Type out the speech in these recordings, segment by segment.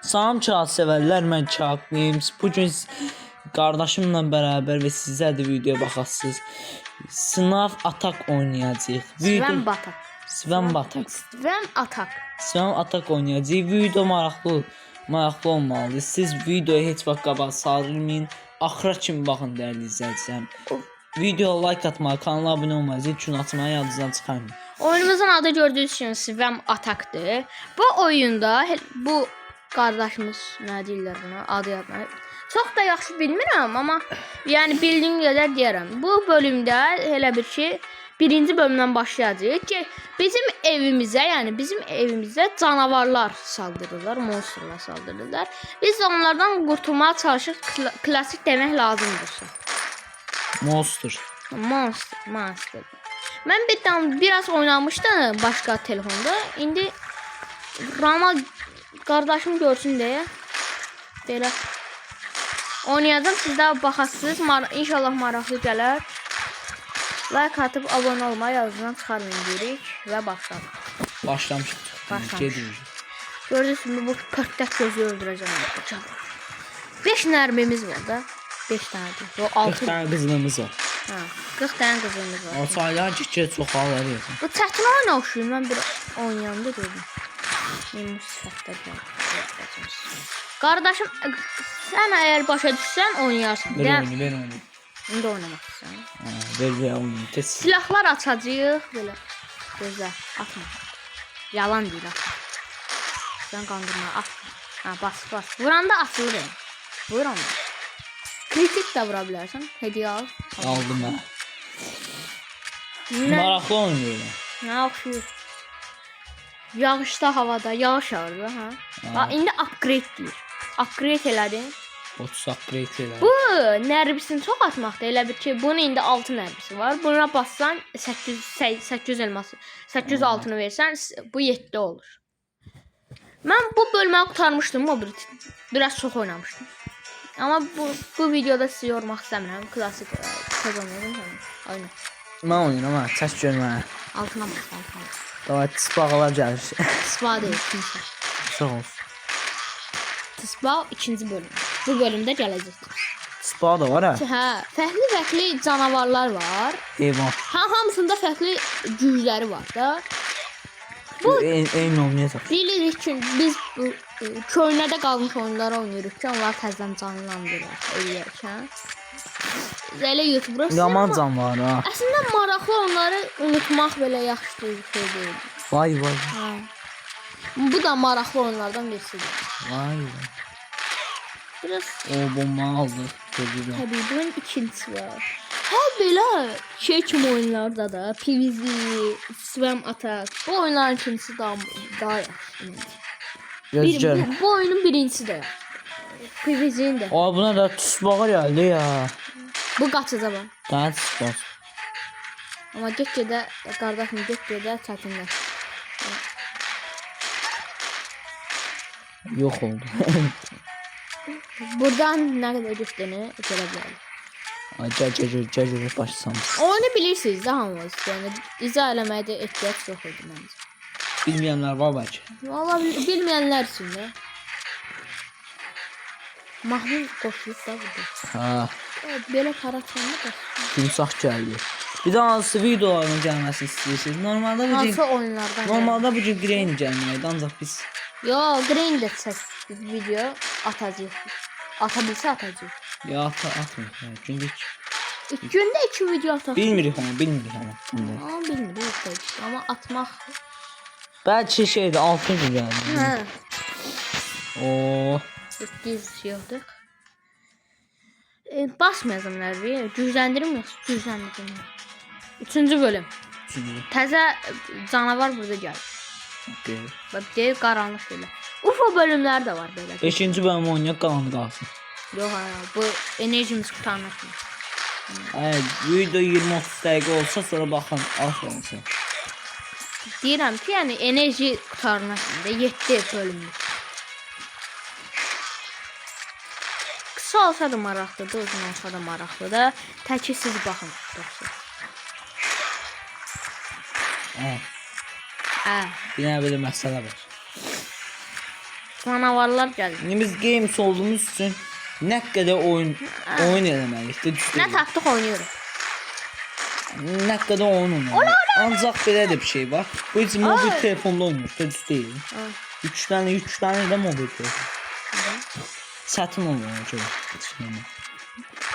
Salam kağıt sevərlər, mən Kağıt Games. Bugün qardaşımla bərabər və sizə də videoya baxasınız. Sınav atak oynayacağıq. Sven Batak. Sven Batak. Sven Atak. Sven atak oynayacağıq. Video maraqlı olmalıdır. Siz videoya heç vaxt qabaq sarılmayın. Axıra kimi baxın dəyərli izləyicilər. Videoya like atmağı, kanala abunə olmağı, zil tuşunu açmağı yadınızdan çıxarmayın. Oyunumuzun adı gördüyünüz kimi Sven Atak'dır. Bu oyunda bu qardaşımız nə deyirlər buna? Adı yadına. Çox da yaxşı bilmirəm, amma yəni bildiyim qədər deyərəm. Bu bölümdə elə bir ki, birinci bölümdən başlayacağıq ki, bizim evimizə canavarlar saldırırlar, monsterlar saldırırlar. Biz də onlardan qurtulmağa çalışırıq. Klassik demək lazımdırsa. Monster. Monster. Mən biraz oynamışdım başqa telefonda. İndi Rama qardaşım görsün deyə belə oynayacağım. Siz də baxasınız. İnşallah maraqlı gələr. Like atıb abunə olmağı yadınızdan çıxarmayın deyirik və başlayalım. Başlamışıq. Gedirik. Gördüyünüz kimi bu pörtək gözü öldürəcəm. 5 nərmimiz var da. 5 dənədir. O 6 dənə qızılımız var. Ha, 40 dənə qızılımız var. O sayılar ki, çoxalır yazın. Bu çətin oyun oxşuyur. Mən bir oynayanda gördüm. Benim sifətlər var. Qardaşım, sən əgər başa düşsən oynayarsan. Ver oyunu. İndi oynamaq istəyirəm. Ver oyunu. Tez. Silahlar açacağıq belə. Gözlə, atma. Yalan deyil, atma. Sən qandırma, atma. Ha, bas. Vuranda atılır. Vur onu. Kritik də vura bilərsən. Hediyə al. Aldım mən. Maraqlı oynayır. Nə oxşuyur? Yağışda havada, yağış yağır da, ha. Bax, indi upgrade deyir. Upgrade elədin. 30 upgrade elədin. Bu nərbisini çox atmaqda. Elə bir ki, bunun indi 6 nərbisi var. Buna bassan 800 elması, 800 altını versən bu 7 olur. Mən bu bölümü qurtarmışdım, o biraz çox oynamışdım. Amma bu videoda sizi yormaq istəmirəm. Klassik tez oynayacağım. Oyna. Mən oynayıram ha, çək görmə. Altına bas. Davay, tıspağalar gəlir. Tıspağ deyil, ikinci. Sağ olsun. Tıspağ ikinci bölüm. Bu bölümdə gələcəkdir. Tıspağ da var ha. Hə, fərqli canavarlar var. Heyvan. Hamısında fərqli gücləri var da. Bu eyni olmayacaq. Bilirik ki, biz köynədə qalmış oyunları oynayırıq ki, onlar təzədən canlandırır, eləyərkən. Elə YouTuber. Yaman can var ha. Əslində maraqlı onları unutmaq belə yaxşı deyil. Vay. Hə. Bu da maraqlı oyunlardan birisidir. Vay. Biraz O bomba aldı. təbii bunun ikincisi var. Ha belə şey kimi oyunlarda da PvZ, Sven Atak. Bu oyunların ikincisi daha yaxşı. Bu oyunun birincisi də. PvZ'in də. Aa, buna da tıspağır geldi ya. Bu qaçıca bax. Daha tıspağ. Amma get-gedə qardaşım get-gedə çətinlər. Yok oldu. Buradan nə qədər düşdüyünü görə bilərik. Acı başlamış. Oyunu bilirsiniz də hamınız. Yəni izah eləməyə də ehtiyac yox idi məncə. Bilmeyenler var belki. Valla bilməyənlər üçün də. Mahmud qoşulub da burada. Ha, Belə para çalma da. timsah geldi. Bir daha hansı videoların gelmesini istiyorsunuz? Hansı oyunlardan? Normalde bu cür Grain gelmeydi ancak biz. Yo, Green də video atacağıq. Atabilsə atacağıq. Ya atmıyor. Yani, günlük. Gündə 2 video atacağıq. Bilmirik ama. Amma bilmirik. Amma atmaq. Belki şeydi 6 gün geldi. Hə. Oo. Biz yoxdur. Basmayacam nəvi. Gücləndirim yox, gücləndirim. 3-cü bölüm. Təzə canavar burada gəlir. Okay. Bax, deyir qaranlıq belə. UFO bölümləri də var belə. 5-ci bölümü oynayaq qalanı qalsın. Yox, bu enerjimiz qurtarmaq üçün. Video 20-30 dəqiqə olsa sonra baxın. Aferin sən. Deyirəm ki, yəni enerji qurtarmaq üçün də 7 bölümlük. Qısa olsa da maraqlıdır, uzun olsa da maraqlıdır. Təki siz baxın. Bir dənə belə məsələ var. Canavarlar gəlir. İndi biz games olduğumuz üçün nə qədər oyun eləməliyik. Nə tapdıq oynayırıq. Nə qədər oyun oynayırıq. Ancaq belə də bir şey var. Bu heç mobil telefonda oynayır, düz deyil. 3 tane də mobil telefon. Satın olacaq.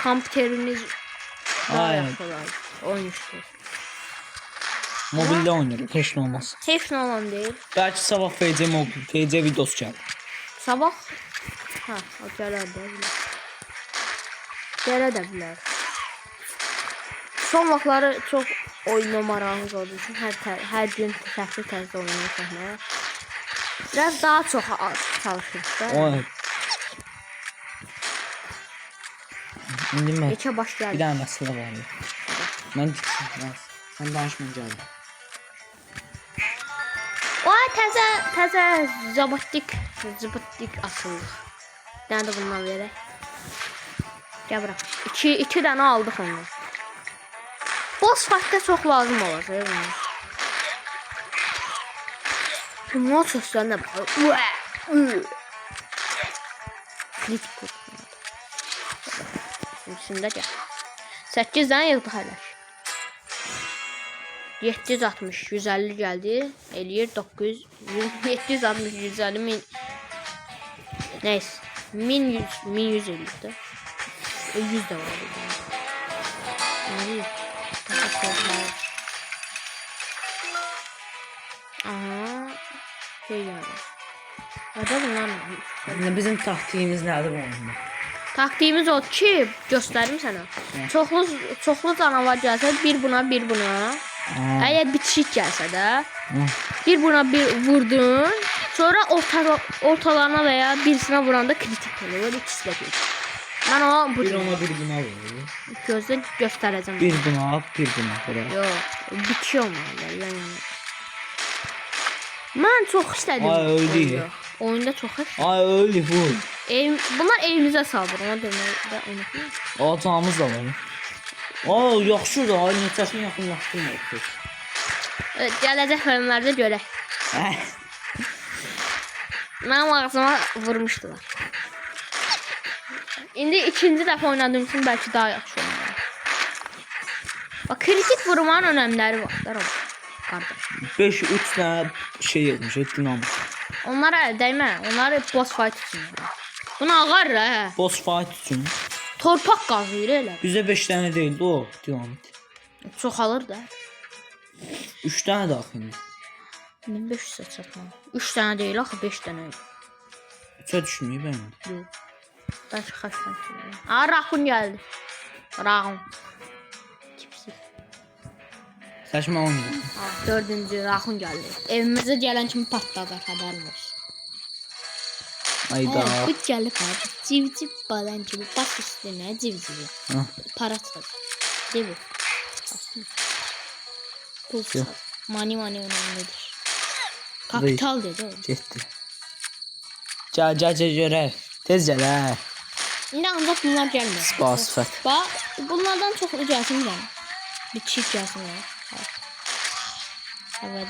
Kompüteriniz daha Aynen. yaxşı olar. Oyunçudur. Mobildə oynayırıq, heç nə olmaz. Heç nə olan deyil. Bəlkə sabah FC videosu gəlir. Sabah o gələr də bilər. Gələ də bilər. Son vaxtları çox oyuna marağımız olduğu üçün hər gün fərqli tərzdə oyunu çəkməyə biraz daha çox çalışırıq da. Oy. İndi mən Neçə baş bir gəldi. dənə məsələ var. Mən diksin. Sən danışmayacaqsın. Vay təzə zıbıtdik asılıq. Nə də bundan verək. Gəl bırak. 2 dənə aldıq ondan. Boss fight'da çox lazım olacaq bunlar. Bunlar sözlərine bax. Kritik qurdu. Üstündə gəl. 8 dənə yığdıq hələ. 760 150 gəldi. Eləyir 900 760 150 min. Neyse. 1100 eləyirdi. 100 də var. Nədir? Aha. Şey geldi. Hadi bunlar ne? Bizim taktiğimiz nədir bu oyunda? Taktiğimiz o ki göstereyim sana. Çoxlu canavar gəlsə bir buna bir buna. Eğer bitişik gəlsə də bir buna bir vurdun. Sonra ortalarına veya birisine vuranda kritik oluyor. Böyle ikisi de kritik. Ben o Bir ona bir buna vuruyor. gözle göstereceğim. Bir buna. Yok, bitiyor mu? Yani. Ben çok istedim. Ay, öyle. Oyunda çok istedim. Ay öyle bu. Bunlar evimize saldırır. Ona demeyi de unutmayın. Atağımız da var. Aa yaxşı da ay neçəsini yaxınlaşdırmır. Evet, gelecek bölümlerde görək. Benim ağzıma vurmuştular. İndi ikinci dəfə oynadığım için belki daha yaxşı oynayacağım. Bak kritik vurmanın önemleri var. Kardeş. 5-3 tane şey yapmış, dinamik. Onlara değmə. Onları boss fight için. Bunu ağar ha. Boss fight için. Torpaq qazıyır elə. Bizde 5 tane değildi o dinamit. Çoxalır da. 3 tane de axı. 1500 çatmam. 3 tane değil axı 5 tane. 3'e düşmüyor ben. Yox. Daş xaçdan. Aa Rakun gəldi. Rakun. Tipsi. Saçma oynuyor. Dördüncü Rakun gəldi. Evimizə gələn kimi partladı, xəbərin olsun. Ayda. Bu gəlib abi. Civciv balan kimi bas üstünə civcivi. Para çıxır. Değil mi? Pul çıxır. Mani önemlidir. Kapital dedi o. Getdi. Gəl görək. Tez gəl hə. İndi ancaq bunlar gəlmir. Spas fət. Bax, bunlardan çox gəlsin gəlmir. Bir çift gəlsin ya. Evet.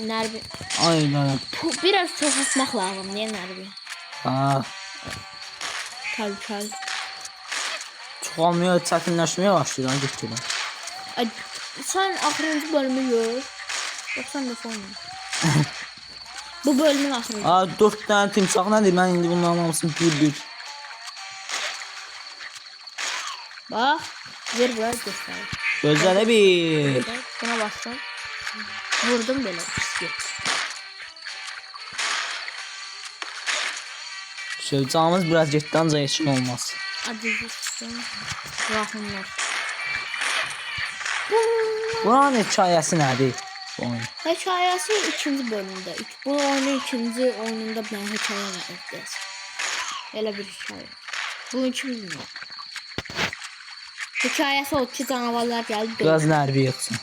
Nerbi. Aynen. Biraz çok atmak lazım diye Nerbi. Aa. Kal. Çoxalmaya, çətinləşməyə başlayır, getdilər. Sen axırıncı bölümü gör. 90 defa oyna. Bu bölümün axırıncı. Aa, 4 tane timsah nədir? Mən indi bunların hamısını bir. Bax, ver bura göstər. Gözlələ bir. Buna bastım. Vurdum belə pis. Canımız biraz getdi, ancaq heç nə olmaz. Acıcısın. Rahimler. Buranın hekayəsi nədir? Hekayəsi ikinci bölümdə. Bu oyunun ikinci oyununda ben hekayə var. Elə bir hekayə. Bunu kim bilmir? Hekayəsi o ki canavarlar gəldi. Biraz nərvi yıxsın.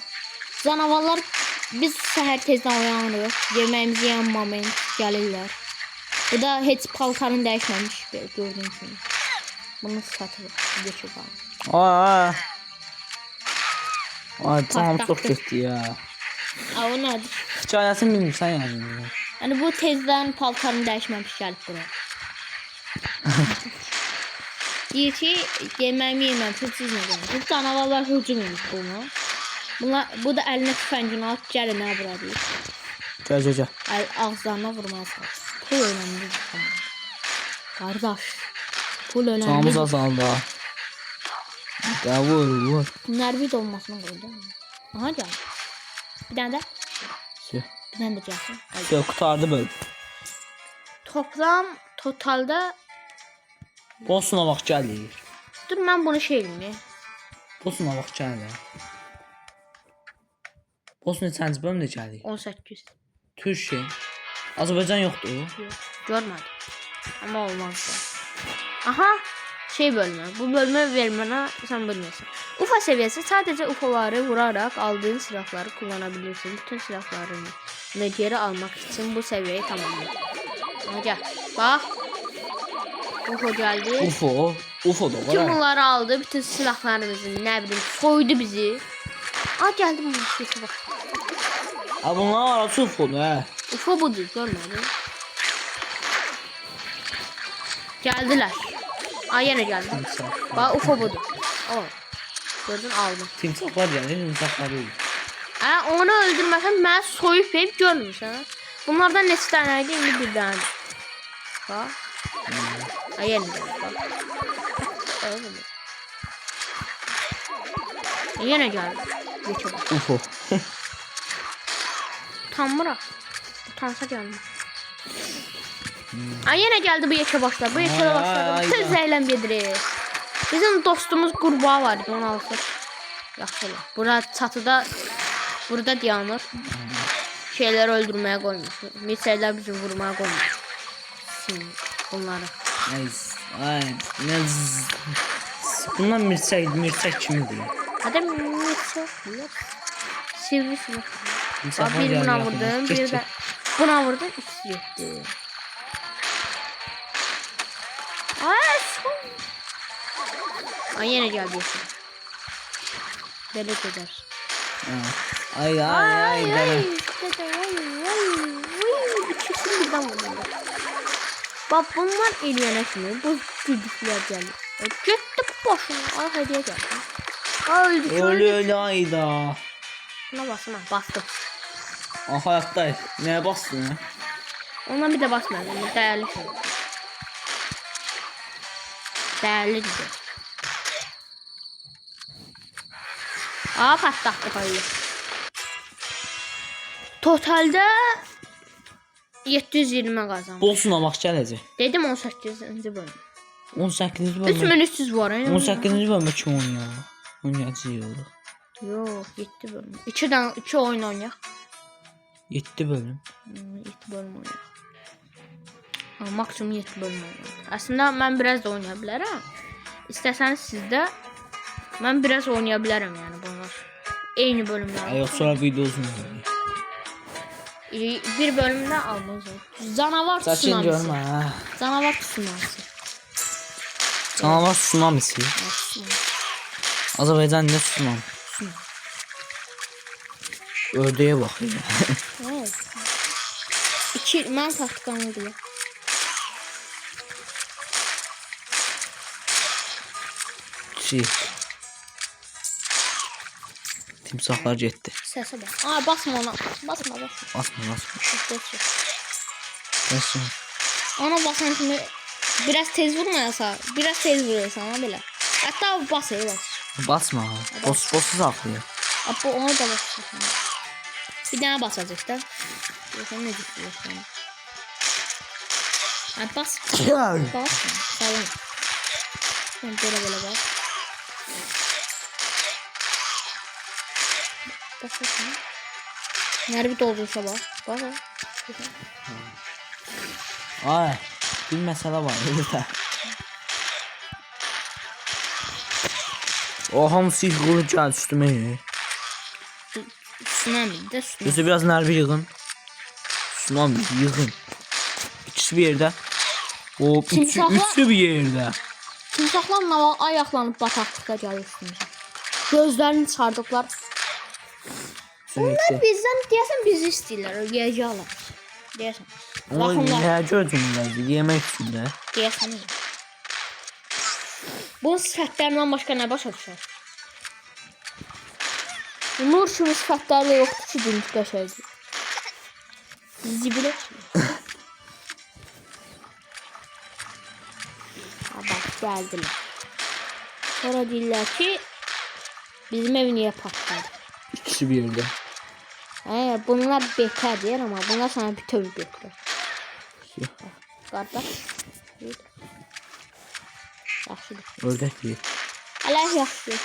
Canavarlar biz səhər tezdən uyanırıq. Yeməyimizi yeyən moment gəlirlər. Bu da heç paltarını dəyişməmiş gördüyün kimi. Bunu satılır. Geçir bakalım. Ay, tamam çok getdi ya. A o nədir? Hikayəsini bilmirsən yəni. Yəni bu tezdən paltarını dəyişməmiş gəlib bura. Deyir ki, yeməyimi yeməmişəm, siz nə demək? Bu canavarlar hücum etmiş buna. Bu da əlinə tüfəngini at, gəlin nə bura deyir. Gəl. Ağızlarına vurmaya çalış. Pul önemli. Qardaş. Pul önemli. Canımız azaldı. Ya vur. Nervi de olmasına koydum. Aha gel. Bir tane de. Şey. Bir tane de gelsin. Şey kurtardı böyle. Toplam totalda. Bossuna bak gəlir. Dur ben bunu şey mi? Bossuna bak gəlir. Boss'un neçənci bölümdə gəlir? 18. Türkiye. Azərbaycan yoxdur. Yok. Görmedim. Ama olmazdı. Aha. Şey bölümü. Bu bölümü vermene sen bilmiyorsun. UFO seviyesi sadece UFO'ları vurarak aldığın silahları kullanabilirsin. Bütün silahlarını geri almak için bu seviyeyi tamamla. Hadi bak. UFO geldi. UFO da var. Kim bunları aldı? Bütün silahlarımızı ne bileyim soydu bizi. Aa geldi bu UFO bak. Abi bunlar arası UFO'dur he. UFO budur görmedin. Geldiler. Aa yine geldi. Bak UFO budur. O. Gördün aldım. Timsahlar gəlir, timsahlar değil. Onu öldürmesen ben soyup hep görmüşsün. Bunlardan neçə tane indi bir tane. Bak. Yine geldi bak. Yine geldi. Geçe bak. UFO. Utanmıram. Utansa geldi. Yine geldi bu yeşe başlar. Bu yeşe başlar. Tez eylem gediririz. Bizim dostumuz qurbağa var idi, onu alsın. Yaxşı olur. Burada çatıda burada dayanır. Şeyleri öldürmeye koymuş. Miserler bizi vurmaya koymuş. Bunları. Ay. Bundan mirsək kimidir? Hadi mirsək. Sivri sivri. Timsahlar Bir buna gəlir, vurdum, geç, bir de buna vurdum, ikisi gitti. Ay yine geldi. Deli eder. Ay. İkisini birden vurdum. Bak bunlar eləyənə kimi bu güdüklər gəlir. Getdi başına. Ay hediye geldi. Öyle ayda. Buna basma, bastım. Hayattayız. Neye bastın ya? Ondan bir de basmayalım. Bu değerli şey. Değerli güzel. Patlattı koyuyor. Totalde 720 kazandım. Bossuna bak gələcək. Dedim 18. bölüm. 18-ci bölüm. 3300 var. 18-ci bölüm kim oynuyor? Oynayacağıq. Yok 7 bölüm. 2 oyun oynayaq. 7 bölüm. 7 bölüm oynayaq. Maksimum 7 bölüm oynayaq. Aslında ben biraz da oynaya bilərəm. İstəsəniz siz də ben biraz oynaya bilərəm yəni bunlar. Eyni bölümler. Yox sonra video uzun olur. Bir bölümde aldınız. Canavar Saçın tsunamisi. görmə. Canavar tsunamisi. Canavar tsunamisi. Azərbaycan ne tsunami? Ördəyə bax. Evet. Mən taktikamı bilirəm. Timsahlar getdi. Səsə bax. Basma ona. Basma. Basma. Ona basan kimi biraz tez vurmayasa, biraz tez vuruyorsan ona belə. Hatta bas. Basma. Boss'u saxlayır. Bu onu da basıyorsun. Bir dənə basacaq da. Yoxsa ne düşünürsən? Bas. Salın. Sen böyle bak. Basın. Nerede bir doldursa bak. Bak. Ay. Bir məsələ var. O hamısı yığılır gəl üstümə. Tsunami de tsunami. Üstü biraz nervi yığın. Tsunami yığın. İkisi bir yerde. O üçü bir yerde. Timsahlarla ayaklanıp bataklığa gəlir üstümüzə. Gözlərini çıxardıqlar. Sürekli. Bizdən deyəsən bizi istəyirlər, yeyəcəklər. Deyəsən. Ama ne gözümüzde yemek üstünde. Deyəsən. Bu sifətlərindən başqa nə başa düşər? Nur kimi sifətləri də yoxdur ki, dinç qəşəngdir. Zibilə. Bak gəldilər. Sonra deyirlər ki, bizim ev niyə patladı? İkisi bir yerde. Bunlar bekar deyir, amma bunlar sana bir tövbe götürür. Qardaş. Yaxşıdır. Ördək bir. Allah yaxşıdır.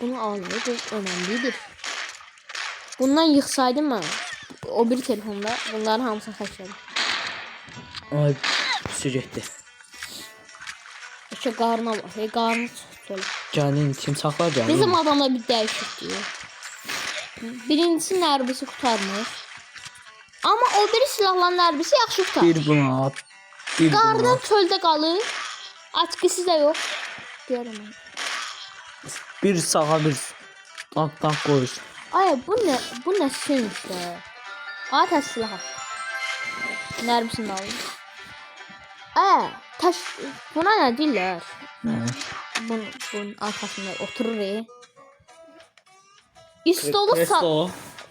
Bunu almayı, bu önemlidir. Bundan yıxsaydım mən, o bir telefonda bunların hamısını xərclədim. Ay, su getdi. İşte qarına var, qarnı çox. Gəlin, timsahlar gəlir. Bizim adamda bir dəyişiklik. Birincisi nərbisi qurtarmır. Amma o biri silahların nərbisi yaxşı qurtarır. Bir buna at. Bir Qarnın buna. çöldə qalır. Açqısı da yox. Deyirəm. Bir sağa bir. Tak koyur. Ay bu nə sünüqdə? Atəş silahı. Nərbisini alır. Buna nə deyirlər? Bunun arxasında oturur.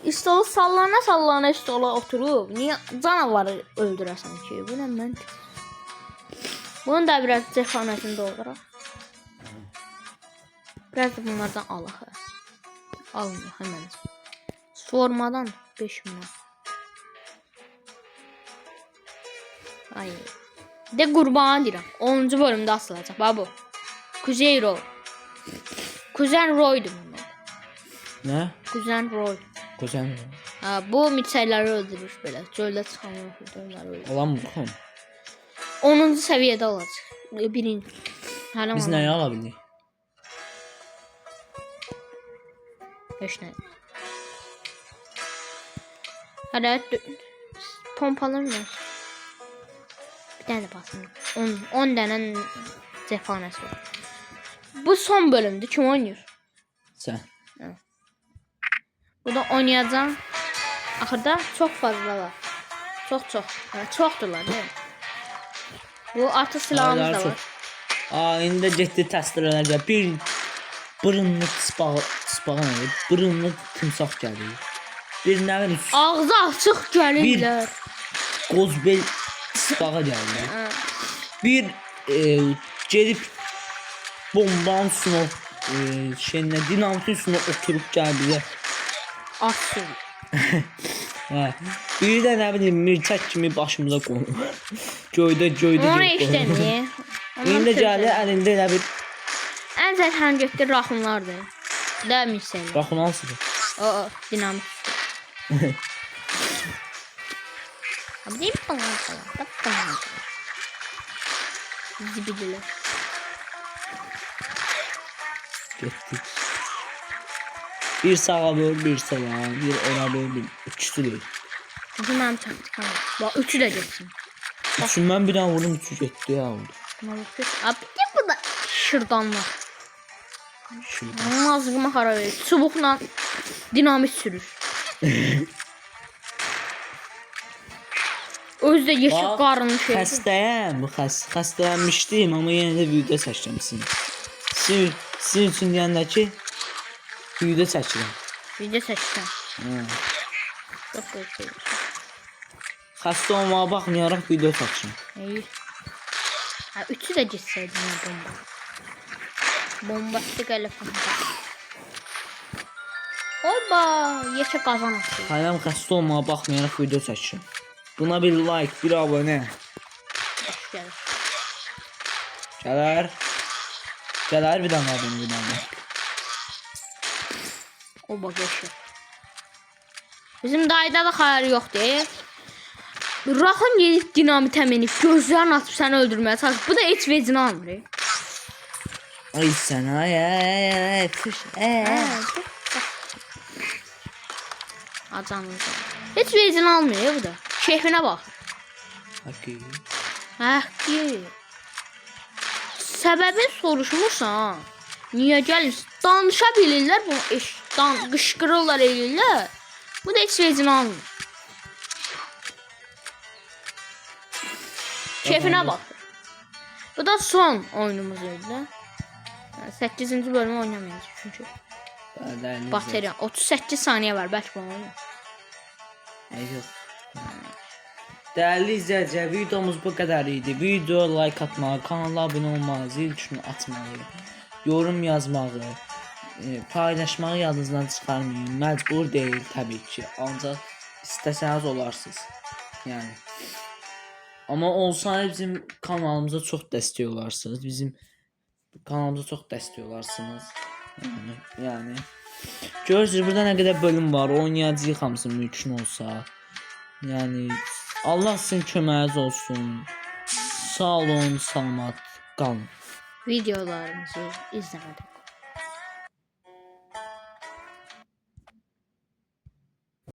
İstolu sallana istola oturub. Niyə canavarı öldürəsən ki? Bu nə məntiq? Bunun da biraz cəfanətini dolduraq. Biraz da bunlardan alaq. Almıyor hemen. Sormadan 5 milyon. Ay. De qurban deyirəm. 10-cu bölümdə asılacaq. Babu. Kuzey Roy. Kuzen Roy'du bunlar. Ne? Kuzen Roy. Kuzen. Bu miçəyləri öldürür belə. Çöldə çıxanlar öldürür. Olan bu. 10-cu səviyyədə olacaq. Birinci. Biz nəyi ala bildik? Heç nə. Hələ pompalar mı? Bir dənə basın. 10 dənə cəfanəsi var. Bu son bölümdür. Kim oynayır? Sən. Bu da oynayacağım. Axırda çox fazla var. Çox. Çoxdurlar, değil mi? Bu artı silahımız da var. İndi getdi təsdirələrdə bir bırınlı tisbağa nədir? Bırınlı timsah gəlir. Bir nə bilim ağzı açıq gəlirlər. Qozbel tisbağa gəlir. Bir gedib bombanın üstünə dinamitin üstünə oturub gəlir bizə. Asıl. Bir də nə bilim mirçək kimi başımıza qonur. Göydə onu işləmir. İndi gəlir əlində elə bir ən zəhən getdi raxunlardır. Dəmişsən. raxun hansıdır? O dinamit. Abi değil mi falan? Zibidiler. Getdik. Bir sağa böl, bir sola, bir ona böl, bir üçüsü değil. Bizim mənim taktikam var. Bak üçü de geçsin. Üçün mən bir dənə vurdum, üçü getdi ya oldu. Abi de bu da şırdanlar. Şuradan. Ağzıma xara verir. Çubuqla dinamit sürür. Özü de yeşil qarnı şey. Xəstəyəm, bu xəstələnmişdim, amma yenə də video çəkirəm sizin. Sizin üçün deyəndə ki, video çəkirəm. Video çəkirəm. Çok şey. Xəstə olmağa baxmayaraq video çəkirəm. İyi. Üçü de gitseydim ya bomba. Bombastik elefant. Oba, yeşil qazan atıyor. Hayram xəstə olmağa baxmayaraq video çəkirəm. Buna bir like, bir abone. Gəlir. Gələr bir dənə abone, bir dənə. Oba geçiyor. Bizim dayıda da xayır yoxdur. Raxın yedib dinamit əminib, gözlərini atıb səni öldürməyə çalışır. Bu da heç vecini almır. Ay sən, ay, püş, Acanlıca. Heç vecini almır bu da. Keyfinə bax. Həkki. Səbəbini soruşmursan, niyə gəlirsən? Danışa bilirlər bunu, qışqırırlar eləyirlər. Bu da heç vecini almır. Keyfinə bax. Bu da son oyunumuz idi. 8-ci bölümü oynamayacağıq çünki. Bateriya 38 saniyə var, bəlkə bunu oynayaq. Yox. Dəyərli izləyicilər, videomuz bu qədər idi. Video like atmağı, kanala abunə olmağı, zil tuşunu açmağı, yorum yazmağı, paylaşmağı yadınızdan çıxarmayın. Məcbur deyil təbii ki. Ancaq istəsəniz olarsınız. Yəni. Amma olsanız bizim kanalımıza çox dəstək olarsınız. Bizim kanalımıza çox dəstək olarsınız. Yəni. Görürsünüz burada nə qədər bölüm var. Oynayacağıq hamısı mümkün olsa. Yəni Allah sizin köməyiniz olsun. Sağ olun, salamat qalın. Videolarımızı izləmədə.